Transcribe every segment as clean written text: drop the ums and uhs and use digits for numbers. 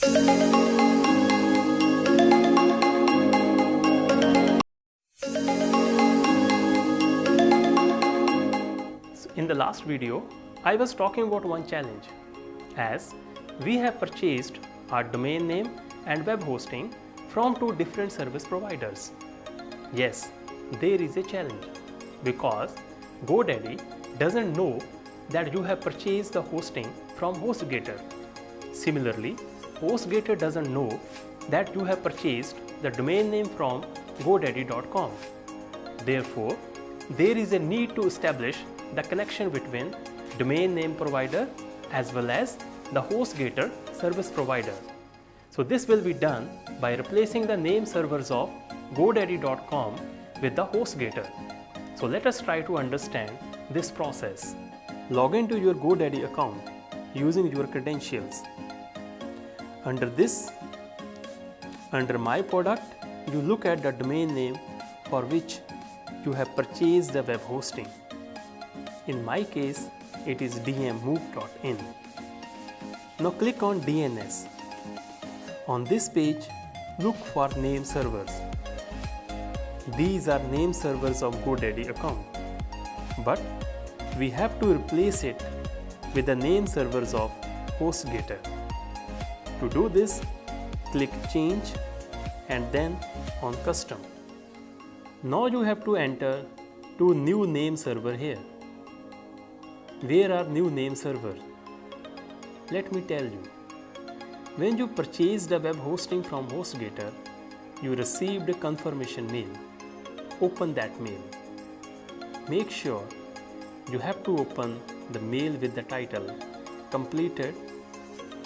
In the last video, I was talking about one challenge, as we have purchased our domain name and web hosting from two different service providers. Yes, there is a challenge because GoDaddy doesn't know that you have purchased the hosting from HostGator. Similarly, HostGator doesn't know that you have purchased the domain name from GoDaddy.com. Therefore, there is a need to establish the connection between domain name provider as well as the HostGator service provider. So this will be done by replacing the name servers of GoDaddy.com with the HostGator. So let us try to understand this process. Log into your GoDaddy account using your credentials. Under My Product, you look at the domain name for which you have purchased the web hosting. In my case, it is dmmook.in. Now click on DNS. On this page, look for name servers. These are name servers of GoDaddy account, but we have to replace it with the name servers of HostGator. To do this, click Change and then on Custom. Now you have to enter two new name server here. Where are new name servers? Let me tell you. When you purchased the web hosting from HostGator, you received a confirmation mail. Open that mail. Make sure you have to open the mail with the title Completed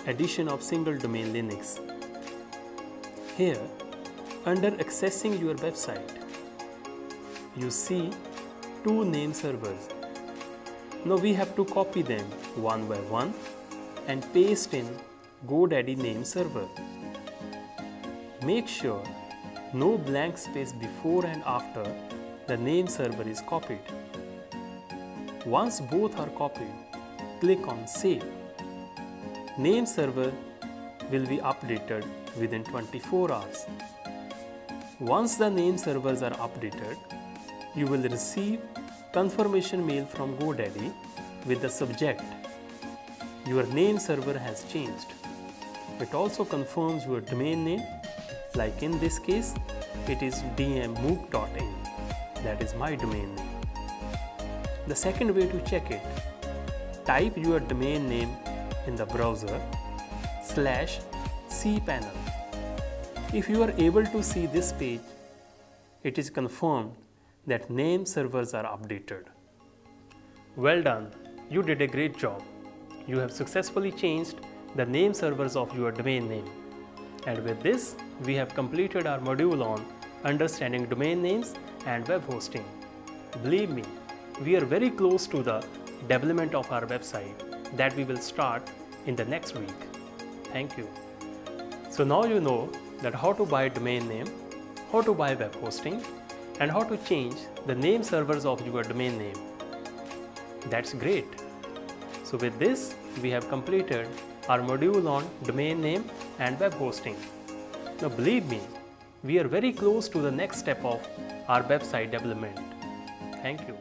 Addition of Single Domain Linux. Here, under Accessing your website, you see two name servers. Now we have to copy them one by one and paste in GoDaddy name server. Make sure no blank space before and after the name server is copied. Once both are copied, click on Save. Name server will be updated within 24 hours. Once the name servers are updated, you will receive confirmation mail from GoDaddy with the subject, your name server has changed. It also confirms your domain name, like in this case, it is dmmook.in, that is my domain name. The second way to check it, type your domain name in the browser /cpanel. If you are able to see this page, it is confirmed that name servers are updated. Well done, you did a great job. You have successfully changed the name servers of your domain name. And with this, we have completed our module on understanding domain names and web hosting. Believe me, we are very close to the development of our website that we will start in the next week. Thank you. So now you know that how to buy domain name, how to buy web hosting, and how to change the name servers of your domain name. That's great. So with this, we have completed our module on domain name and web hosting. Now believe me, we are very close to the next step of our website development. Thank you.